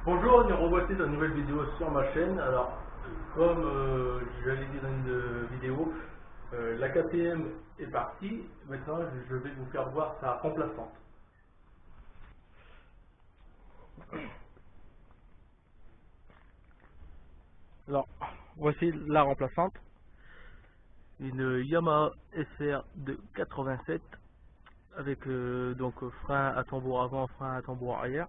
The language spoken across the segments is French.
Bonjour, nous revoici dans une nouvelle vidéo sur ma chaîne. Alors, comme je l'avais dit dans une vidéo, la KTM est partie. Maintenant, je vais vous faire voir sa remplaçante. Alors, voici la remplaçante. Une Yamaha SR de 87 avec donc frein à tambour avant, frein à tambour arrière.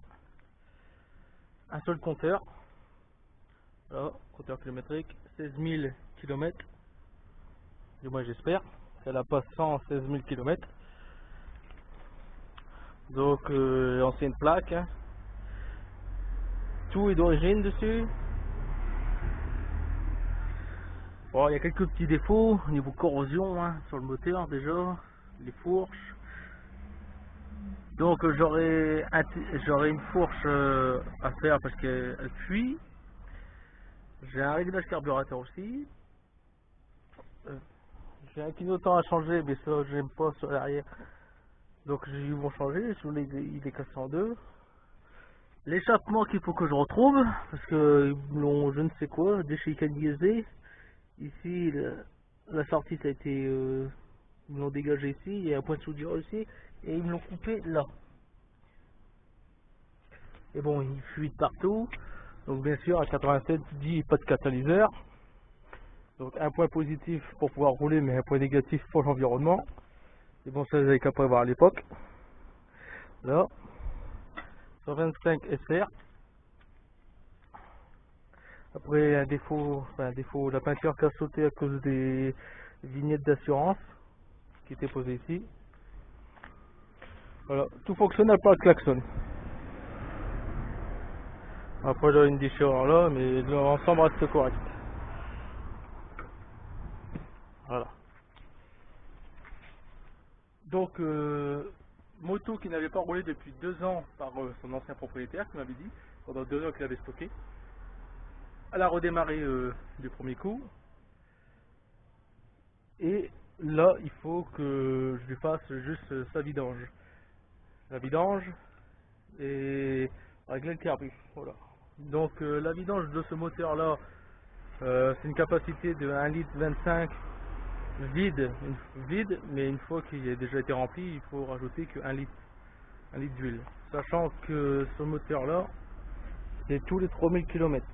Un seul compteur. Là, compteur kilométrique, 16 000 km. Du moins j'espère. Elle a pas 116 000 km. Donc ancienne plaque. Hein. Tout est d'origine dessus. Bon, il y a quelques petits défauts au niveau corrosion hein, sur le moteur déjà, les fourches. Donc j'aurai une fourche à faire parce qu'elle fuit. J'ai un réglage carburateur aussi. J'ai un clignotant à changer, mais ça j'aime pas sur l'arrière. Donc ils vont changer, il est cassé en deux. L'échappement qu'il faut que je retrouve, parce que ils l'ont je ne sais quoi, déchicanisé. Ici la sortie ça a été ils l'ont dégagé ici, il y a un point de soudure ici, et ils me l'ont coupé là. Et bon, il fuit de partout. Donc bien sûr à 87 dit pas de catalyseur. Donc un point positif pour pouvoir rouler, mais un point négatif pour l'environnement. Et bon, ça j'avais qu'à prévoir à l'époque. Là, 125 SR. Après un défaut, la peinture qui a sauté à cause des vignettes d'assurance qui étaient posées ici. Voilà, tout fonctionne à part le klaxon. Après là une déchirure là, mais l'ensemble reste correct. Voilà. Donc moto qui n'avait pas roulé depuis 2 ans par son ancien propriétaire qui m'avait dit, pendant 2 ans qu'il avait stocké. Elle a redémarré du premier coup. Et là il faut que je lui fasse juste sa vidange. La vidange et régler le carbu. Voilà. Donc la vidange de ce moteur là, c'est une capacité de 1,25 litre vide, mais une fois qu'il a déjà été rempli, il faut rajouter que 1 litre d'huile. Sachant que ce moteur là, c'est tous les 3000 km.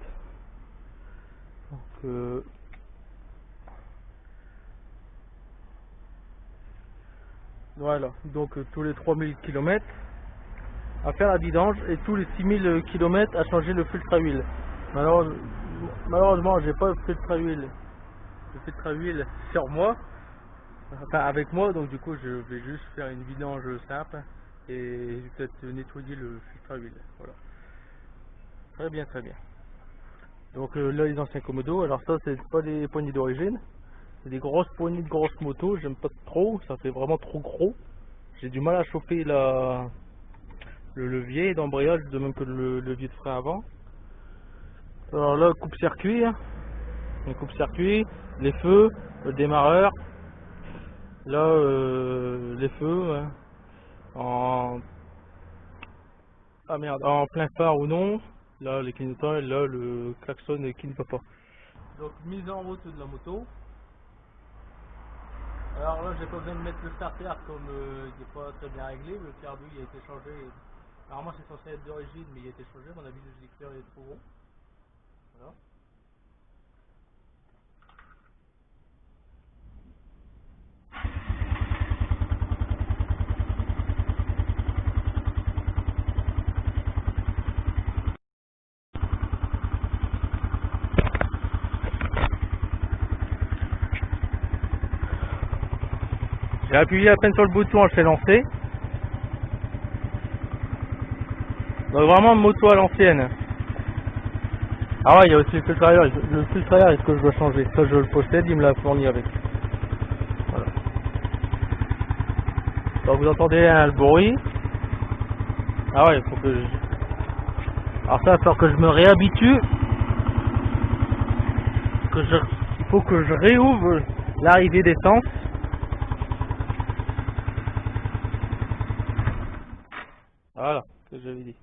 Donc voilà, donc tous les 3000 km à faire la vidange et tous les 6000 km à changer le filtre à huile. Malheureusement, j'ai pas le filtre à huile sur moi, enfin avec moi, donc du coup je vais juste faire une vidange simple et peut-être nettoyer le filtre à huile. Voilà. Très bien, très bien. Donc là les anciens Komodo, alors ça c'est pas des poignées d'origine, c'est des grosses poignées de grosses motos, j'aime pas trop, ça fait vraiment trop gros. J'ai du mal à chauffer le levier d'embrayage, de même que le levier de frein avant. Alors là, coupe-circuit, un coupe-circuit, les feux, le démarreur, là les feux, hein, en plein phare ou non, là les clignotants, et là le klaxon qui ne va pas. Donc mise en route de la moto. Alors là j'ai pas besoin de mettre le starter comme il n'est pas très bien réglé, le carbu il a été changé. Normalement c'est censé être d'origine mais il a été changé, à mon avis le éclair est trop gros. Voilà. J'ai appuyé à peine sur le bouton, elle s'est lancée. Donc vraiment moto à l'ancienne. Ah ouais, il y a aussi le filtre à air. Le filtre à air, est-ce que je dois changer? Ça je le possède, il me l'a fourni avec. Voilà. Donc vous entendez hein, le bruit. Ah ouais, il faut que je... Alors ça va falloir que je me réhabitue. Il faut que je réouvre l'arrivée d'essence. Voilà, ce que j'avais dit.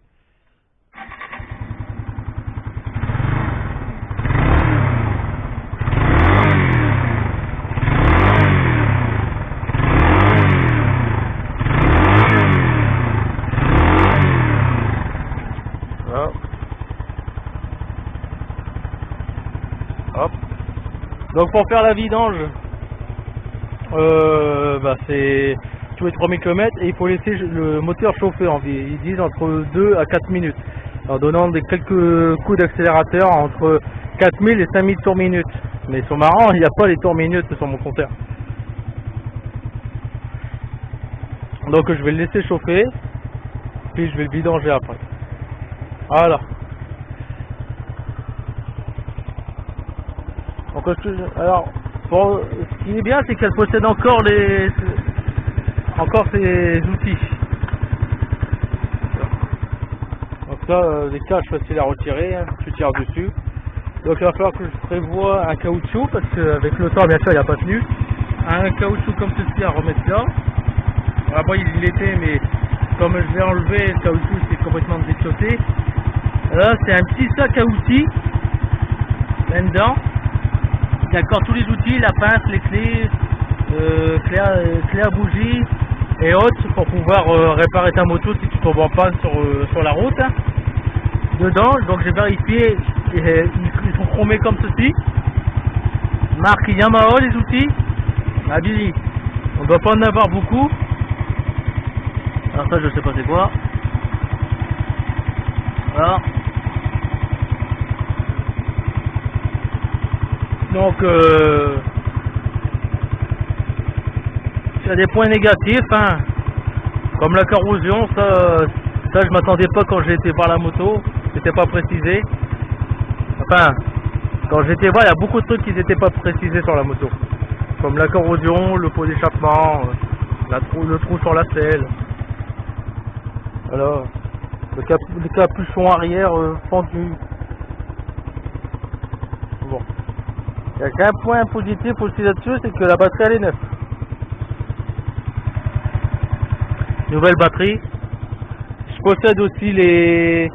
Donc pour faire la vidange, c'est tous les 3000 km et il faut laisser le moteur chauffer ils disent entre 2 à 4 minutes en donnant quelques coups d'accélérateur entre 4000 et 5000 tours minute. Mais ils sont marrants, il n'y a pas les tours minutes sur mon compteur. Donc je vais le laisser chauffer puis je vais le vidanger après. Voilà. Donc, alors, ce qui est bien, c'est qu'elle possède encore ses outils. Donc là, les caches faciles à retirer, hein, tu tires dessus. Donc il va falloir que je prévoie un caoutchouc parce qu'avec le temps, bien sûr, il n'y a pas tenu. Un caoutchouc comme ceci à remettre là. Après il l'était, mais comme je l'ai enlevé, le caoutchouc c'est complètement déchaussé. Là, c'est un petit sac à outils là-dedans. Il y a encore tous les outils, la pince, les clés, clés à bougie et autres pour pouvoir réparer ta moto si tu tombes en panne sur la route. Hein. Dedans, donc j'ai vérifié, ils sont chromés comme ceci. Marque Yamaha les outils. Ah Billy, on doit pas en avoir beaucoup. Alors ça je sais pas c'est quoi. Voilà. Donc il y a des points négatifs, hein, comme la corrosion, ça je m'attendais pas quand j'ai été voir la moto, c'était pas précisé. Enfin, quand j'étais voir, il y a beaucoup de trucs qui n'étaient pas précisés sur la moto, comme la corrosion, le pot d'échappement, le trou sur la selle. Voilà, le capuchon arrière fendu. Bon. Il y a qu'un point positif aussi là-dessus, c'est que la batterie elle est neuve. Nouvelle batterie. Je possède aussi les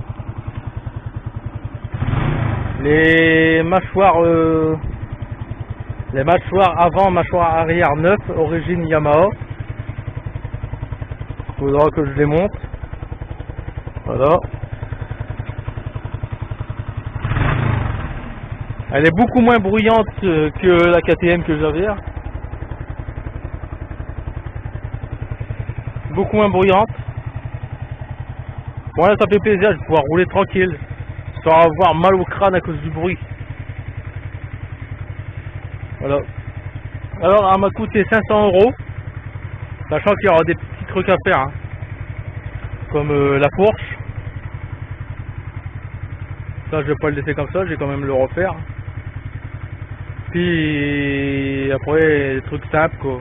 mâchoires avant, mâchoire arrière neuf, origine Yamaha. Il faudra que je les monte. Voilà. Elle est beaucoup moins bruyante que la KTM que j'avais. Beaucoup moins bruyante. Bon là ça fait plaisir, je vais pouvoir rouler tranquille, sans avoir mal au crâne à cause du bruit. Voilà. Alors elle m'a coûté 500 €, sachant qu'il y aura des petits trucs à faire, hein, comme la fourche. Ça je vais pas le laisser comme ça, je vais quand même le refaire. Puis après des trucs simples quoi.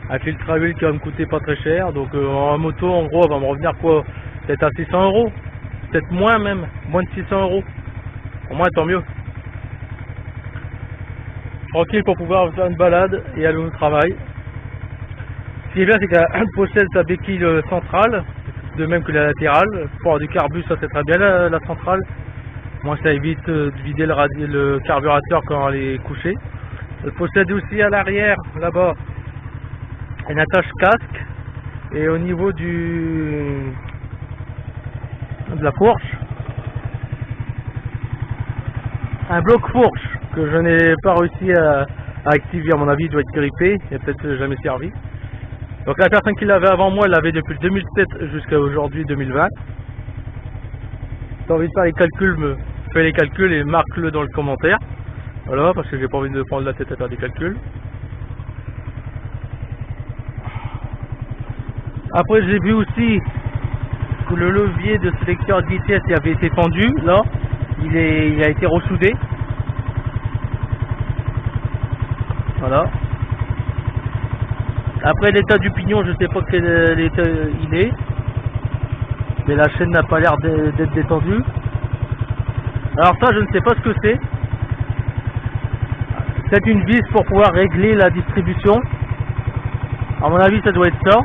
Un filtre à huile qui va me coûter pas très cher, donc en moto en gros elle va me revenir quoi, peut-être à 600 €, peut-être moins même, moins de 600 €. Au moins tant mieux. Tranquille pour pouvoir faire une balade et aller au travail. Ce qui est bien c'est qu'elle possède sa béquille centrale, de même que la latérale. Pour avoir du carbu ça c'est très bien la centrale. Moi ça évite de vider le carburateur quand elle est couchée. Elle possède aussi à l'arrière là-bas une attache casque et au niveau de la fourche un bloc fourche que je n'ai pas réussi à activer, à mon avis il doit être grippé, il n'a peut-être jamais servi. Donc la personne qui l'avait avant moi elle l'avait depuis 2007 jusqu'à aujourd'hui 2020. Si tu as envie de faire les calculs, fais les calculs et marque-le dans le commentaire. Voilà, parce que j'ai pas envie de prendre la tête à faire des calculs. Après j'ai vu aussi que le levier de sélecteur de vitesse avait été tendu, là, il a été ressoudé. Voilà. Après l'état du pignon, je sais pas quel état il est, mais la chaîne n'a pas l'air d'être détendue. Alors ça je ne sais pas ce que c'est. C'est une vis pour pouvoir régler la distribution. À mon avis ça doit être ça.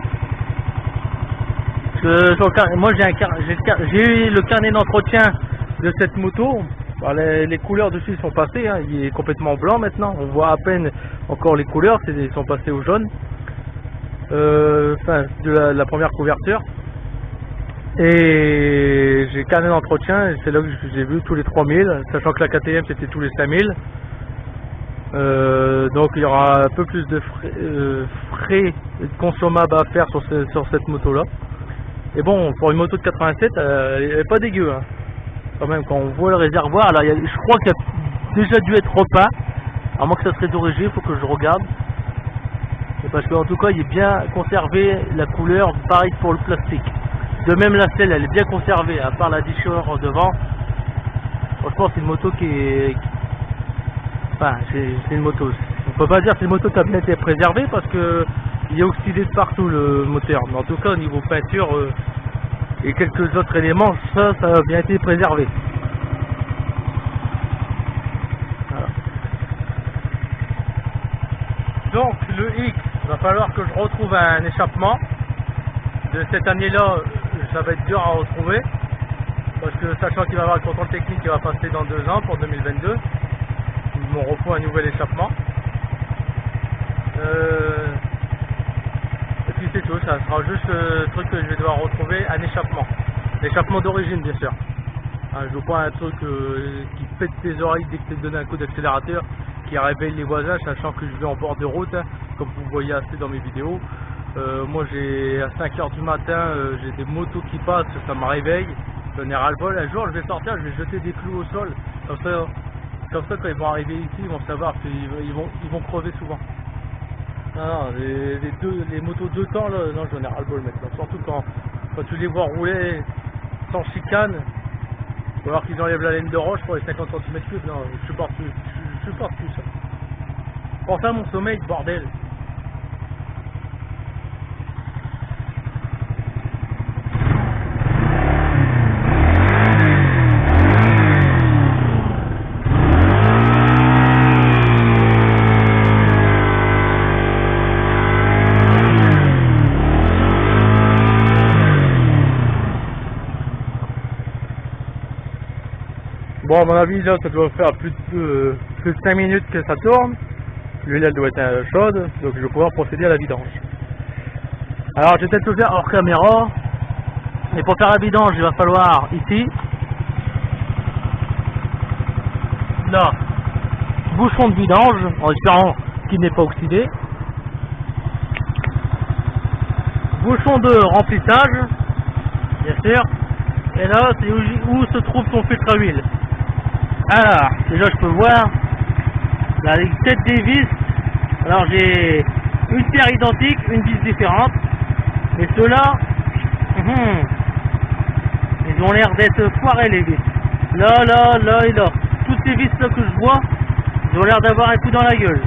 Moi j'ai eu le carnet d'entretien de cette moto. Alors, les couleurs dessus sont passées, hein. Il est complètement blanc maintenant. On voit à peine encore les couleurs, ils sont passés au jaune. Enfin de la première couverture. Et j'ai carnet d'entretien, c'est là que j'ai vu tous les 3000, sachant que la KTM c'était tous les 5000. Donc il y aura un peu plus de frais consommables à faire sur cette moto là. Et bon, pour une moto de 87, elle est pas dégueu hein. Quand même, quand on voit le réservoir là, je crois qu'il a déjà dû être repeint, à moins que ça serait d'origine, il faut que je regarde. Et parce qu'en tout cas il est bien conservé, la couleur, pareil pour le plastique. De même la selle, elle est bien conservée, à part la déchirure devant. Franchement c'est une moto qui est... Enfin, c'est une moto. On peut pas dire que c'est une moto qui a bien été préservée parce que il est oxydé de partout le moteur. Mais en tout cas au niveau peinture et quelques autres éléments, ça a bien été préservé. Voilà. Donc le X, il va falloir que je retrouve un échappement. De cette année-là, ça va être dur à retrouver. Parce que sachant qu'il va y avoir le contrôle technique qui va passer dans 2 ans pour 2022. Ils m'ont refait un nouvel échappement. Et puis c'est tout, ça sera juste le truc que je vais devoir retrouver, un échappement. L'échappement d'origine bien sûr. Je veux pas un truc qui pète tes oreilles dès que tu te donnes un coup d'accélérateur, qui réveille les voisins, sachant que je vais en bord de route, hein, comme vous voyez assez dans mes vidéos. Moi j'ai à 5 h du matin, j'ai des motos qui passent, ça me réveille, j'en ai ras-le-bol. Un jour je vais sortir, je vais jeter des clous au sol, comme ça quand ils vont arriver ici, ils vont savoir qu'ils vont crever souvent. Non, les motos 2 temps, là, non, j'en ai ras-le-bol maintenant. Surtout quand tu les vois rouler sans chicane, il faut voir qu'ils enlèvent la laine de roche pour les 50 cm3. Non, je supporte plus. Je supporte plus ça. Enfin, mon sommeil, bordel. Bon, à mon avis, là, ça doit faire plus de 5 minutes que ça tourne. L'huile, elle doit être chaude, donc je vais pouvoir procéder à la vidange. Alors, je vais peut-être le faire hors caméra. Mais pour faire la vidange, il va falloir ici. Là, bouchon de vidange, en espérant qu'il n'est pas oxydé. Bouchon de remplissage, bien sûr. Et là, c'est où se trouve ton filtre à huile. Alors, déjà je peux voir la tête des vis. Alors j'ai une paire identique, une vis différente. Mais ceux-là, ils ont l'air d'être foirés les vis. Là et là. Toutes ces vis là que je vois, ils ont l'air d'avoir un coup dans la gueule.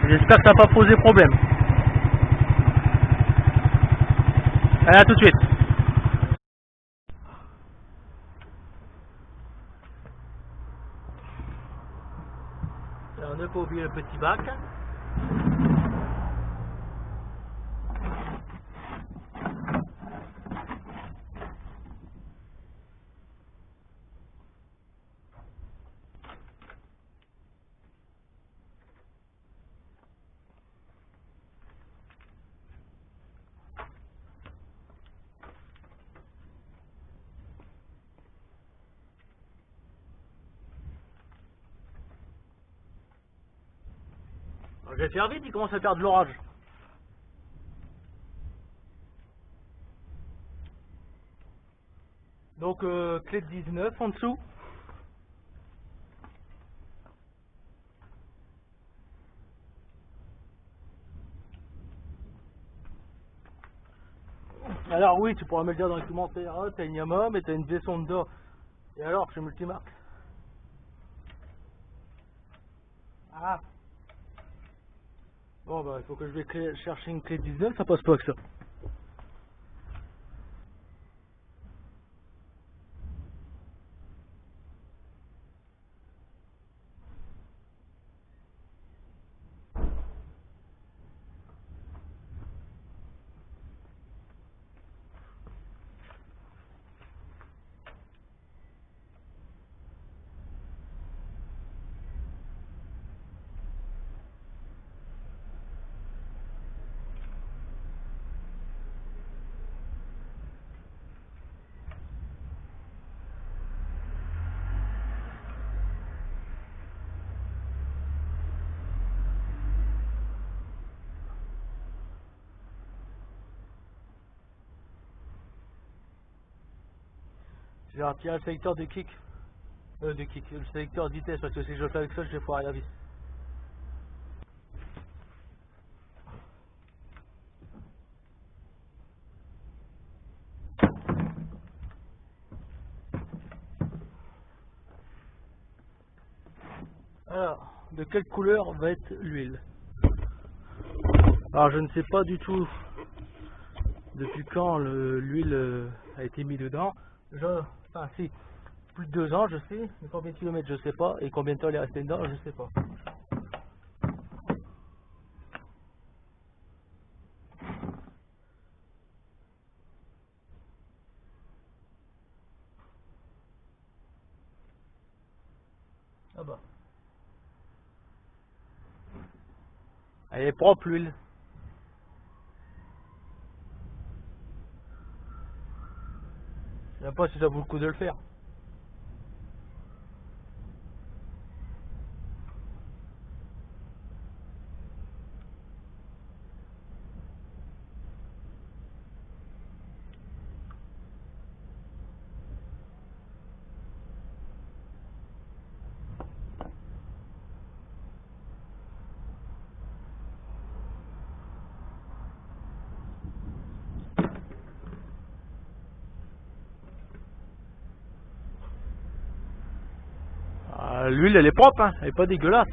J'espère que ça n'a pas posé problème. Allez, à tout de suite. Alors, ne pas oublier le petit bac. Alors, je vais faire vite, il commence à faire de l'orage. Donc clé de 19 en dessous. Alors oui, tu pourras me le dire dans les commentaires, hein, t'as une Yamaha mais t'as une V Honda. Et alors, je suis multimarque. Ah. Bon bah il faut que je vais chercher une clé de 19, ça passe pas que ça. J'ai retiré le sélecteur de kick. Le sélecteur de vitesse, parce que si je le fais avec ça, je vais foirer la vis. Alors, de quelle couleur va être l'huile? Alors je ne sais pas du tout depuis quand l'huile a été mise dedans. Enfin si, plus de 2 ans je sais, mais combien de kilomètres je sais pas, et combien de temps elle est restée dedans je sais pas. Ah bah. Elle est propre l'huile. Je sais pas si ça vaut le coup de le faire. L'huile elle est propre, hein, elle est pas dégueulasse.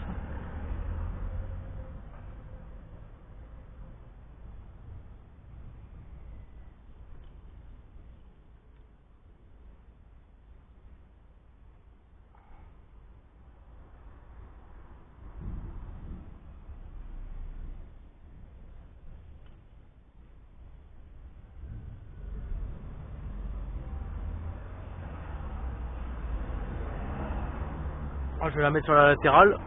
Alors, je vais la mettre sur la latérale.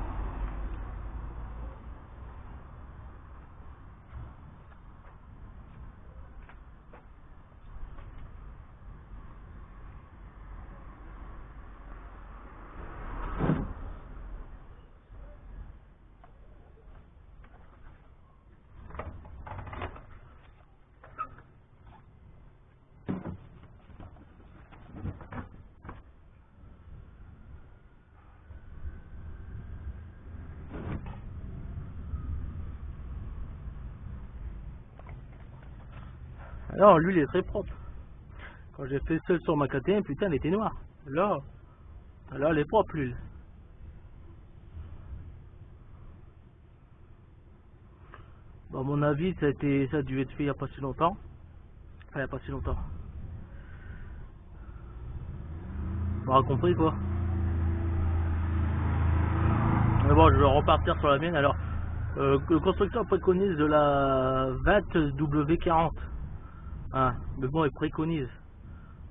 Non, l'huile est très propre. Quand j'ai fait seul sur ma KTM, putain, elle était noire. Là elle est propre l'huile. Bon, à mon avis, ça a dû être fait il n'y a pas si longtemps. Enfin, il n'y a pas si longtemps. On aura compris quoi. Mais bon, je vais repartir sur la mienne. Alors, le constructeur préconise de la 20W40. Hein, mais bon, il préconise.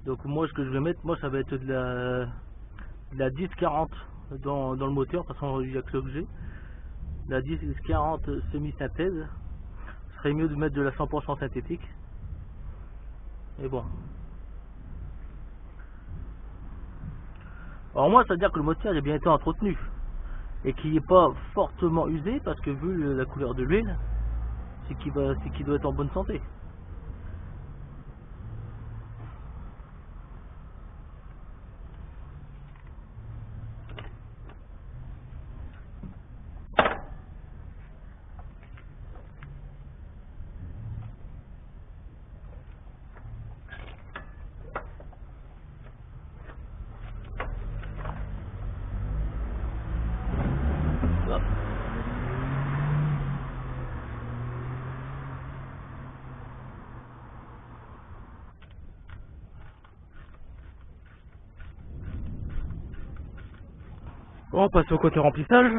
Donc moi, ce que je vais mettre, moi, ça va être de la 1040 dans le moteur. De toute façon, il n'y a que ça que j'ai. La 1040 semi-synthèse. Ce serait mieux de mettre de la 100% synthétique. Mais bon. Alors moi, ça veut dire que le moteur a bien été entretenu. Et qu'il n'est pas fortement usé, parce que vu la couleur de l'huile, c'est qu'il doit être en bonne santé. Bon, on passe au côté remplissage.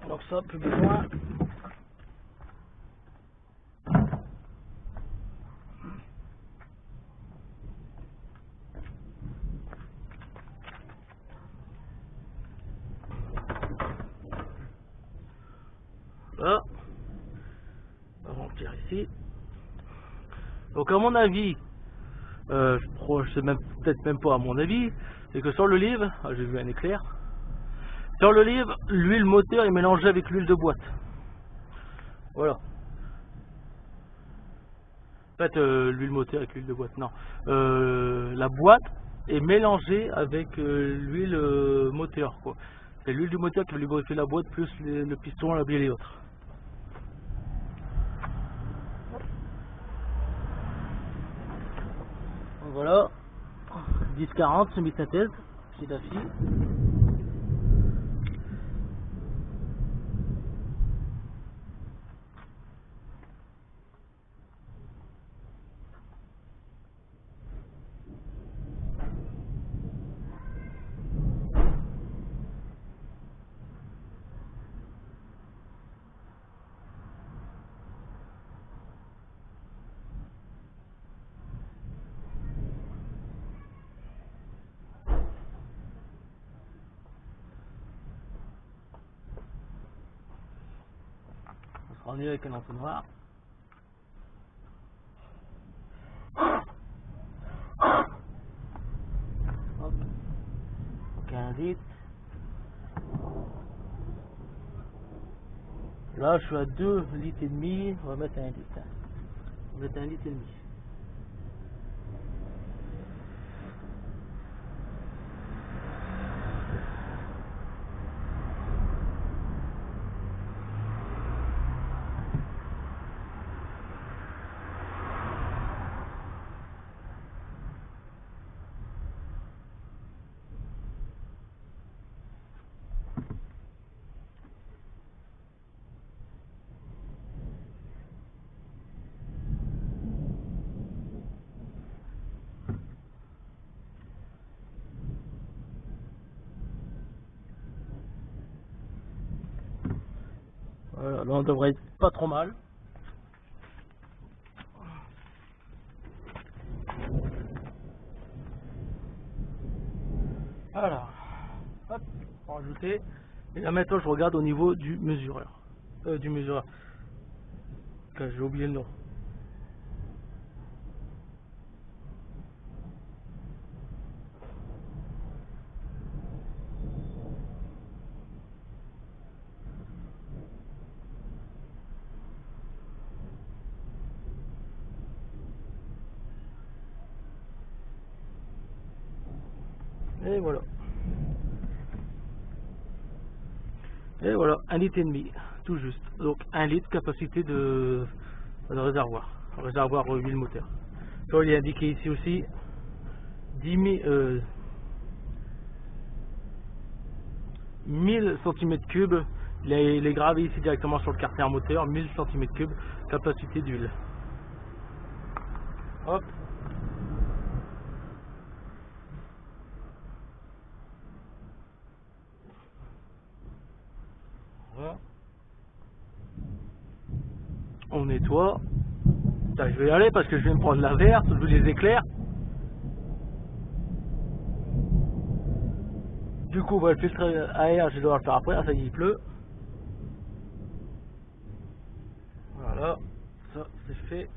Donc ça, plus besoin. Là, on va remplir ici. Donc à mon avis, je sais même peut-être même pas à mon avis, c'est que sur le livre, j'ai vu un éclair. Sur le livre, l'huile moteur est mélangée avec l'huile de boîte. Voilà. En fait, l'huile moteur avec l'huile de boîte, non. La boîte est mélangée avec l'huile moteur, quoi. C'est l'huile du moteur qui va lubrifier la boîte plus le piston, la bielle et autres. Donc voilà, 10-40 semi-synthèse, chez Daffy. On sera mieux avec un entonnoir. Hop. Donc 1 litre. Là je suis à 2 litres et demi, on va mettre 1 litre. On va mettre 1 litre et demi. Voilà, là on devrait être pas trop mal. Voilà, hop, on va rajouter. Et là maintenant je regarde au niveau du mesureur. J'ai oublié le nom. Et voilà. Et voilà, 1 litre et demi, tout juste. Donc 1 litre capacité de réservoir. Huile moteur. Donc il est indiqué ici aussi 1000 cm3. Il est gravé ici directement sur le carter moteur, 1000 cm3 capacité d'huile. Hop. Voilà. On nettoie. Là, je vais y aller parce que je vais me prendre la verte, je veux les éclairs. Du coup, on va le filtre à air, je vais devoir le faire après. Ah, ça y est, il pleut. Voilà, ça c'est fait.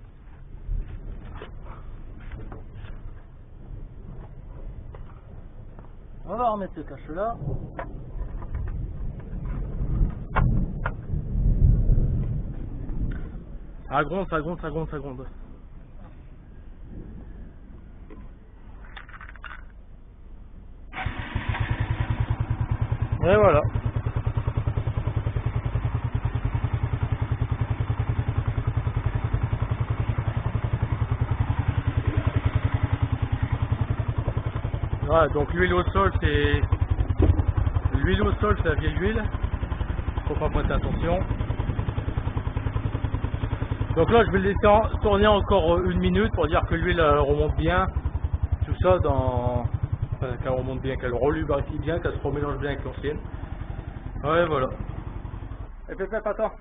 On va remettre ce cache là. Ça gronde, ça gronde, ça gronde, ça gronde. Et voilà. Voilà, donc l'huile au sol, c'est la vieille huile. Faut pas prêter attention. Donc là, je vais le laisser tourner encore 1 minute pour dire que l'huile remonte bien. Tout ça qu'elle remonte bien, qu'elle relubrifie bien, qu'elle se remélange bien avec l'ancienne. Ouais, voilà. Et Pépé, attends,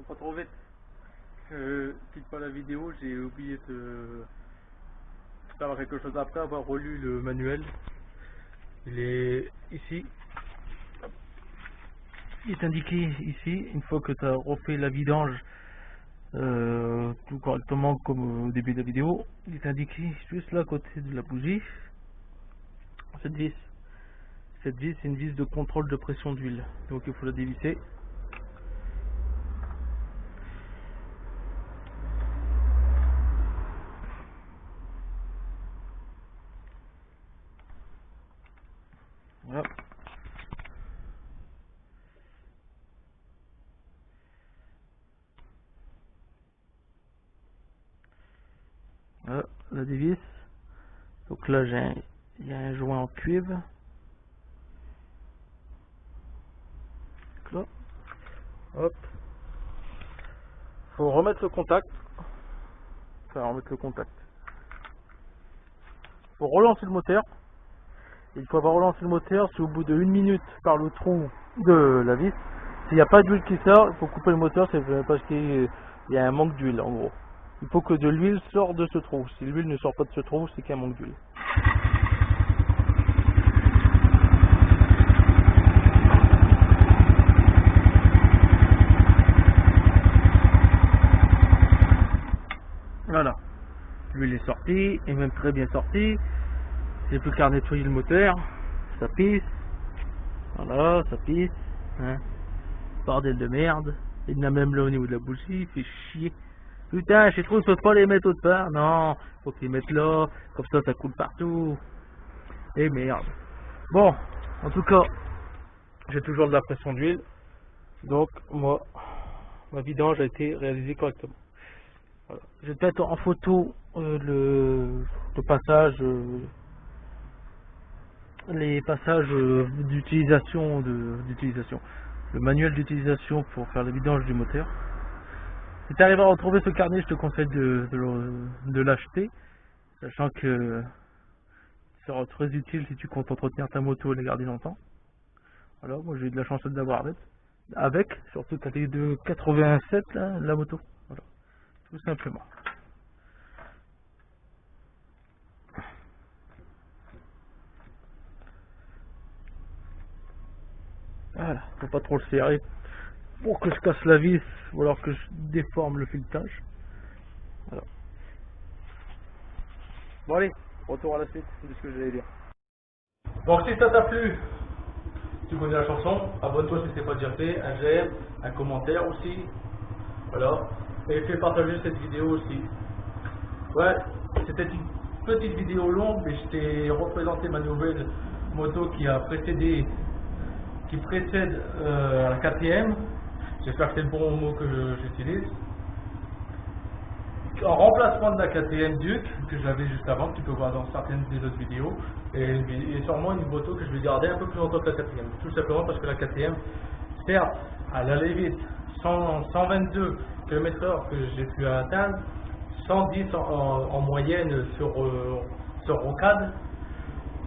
pas trop vite. Je quitte pas la vidéo, j'ai oublié de faire quelque chose après avoir relu le manuel. Il est ici. Il est indiqué ici, une fois que tu as refait la vidange tout correctement comme au début de la vidéo, il est indiqué juste là à côté de la bougie. Cette vis c'est une vis de contrôle de pression d'huile, donc il faut la dévisser. Voilà, la dévisse. Donc là il y a un joint en cuivre. Là. Hop. Faut remettre le contact. Enfin remettre le contact. Pour relancer le moteur. Il faut avoir relancé le moteur si au bout de 1 minute par le trou de la vis. S'il n'y a pas d'huile qui sort, il faut couper le moteur, c'est parce qu'il y a un manque d'huile en gros. Il faut que de l'huile sorte de ce trou. Si l'huile ne sort pas de ce trou, c'est qu'il y a un manque d'huile. Voilà. L'huile est sortie, et même très bien sortie. J'ai plus qu'à nettoyer le moteur. Ça pisse. Voilà, ça pisse. Hein. Bordel de merde. Il y en a même là au niveau de la bougie, il fait chier. Putain, je trouve qu'il ne faut pas les mettre autre part. Non, faut qu'ils les mettent là, comme ça coule partout. Et merde. Bon, en tout cas, j'ai toujours de la pression d'huile. Donc, moi, ma vidange a été réalisée correctement. Voilà. Je vais te mettre en photo le passage, les passages d'utilisation, le manuel d'utilisation pour faire la vidange du moteur. Si tu arrives à retrouver ce carnet, je te conseille de l'acheter, sachant que ça sera très utile si tu comptes entretenir ta moto et la garder longtemps. Alors moi j'ai eu de la chance de l'avoir avec, surtout quand tu es de 87 là, la moto. Voilà, tout simplement. Voilà, faut pas trop le serrer pour que je casse la vis ou alors que je déforme le filetage. Voilà. Bon allez, retour à la suite de ce que j'allais dire. Donc si ça t'a plu, tu connais la chanson, abonne-toi si ce n'est pas déjà fait, un j'aime, un commentaire aussi. Voilà. Et fais partager cette vidéo aussi. Ouais, c'était une petite vidéo longue, mais je t'ai représenté ma nouvelle moto qui précède la KTM. J'espère que c'est le bon mot que j'utilise. En remplacement de la KTM Duke que j'avais juste avant, que tu peux voir dans certaines des autres vidéos, et sûrement une moto que je vais garder un peu plus longtemps que la KTM. Tout simplement parce que la KTM, certes, elle allait vite, 122 km/h que j'ai pu atteindre, 110 en moyenne sur rocade.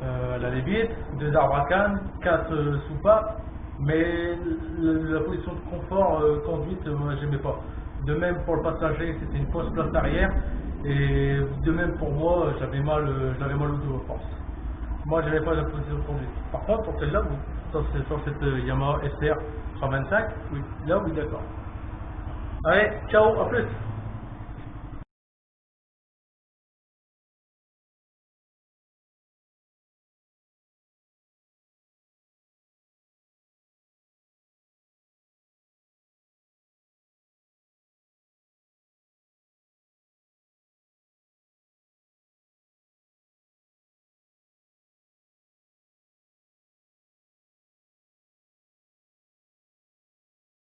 Elle allait vite, 2 arbres à canne, 4 soupapes, mais la position de confort conduite, moi j'aimais pas. De même pour le passager, c'était une fausse place arrière, et de même pour moi, j'avais mal au dos à force. Moi j'avais pas la position de conduite. Par contre, pour celle-là, sur cette Yamaha SR 125, oui, là oui d'accord. Allez, ciao, à plus.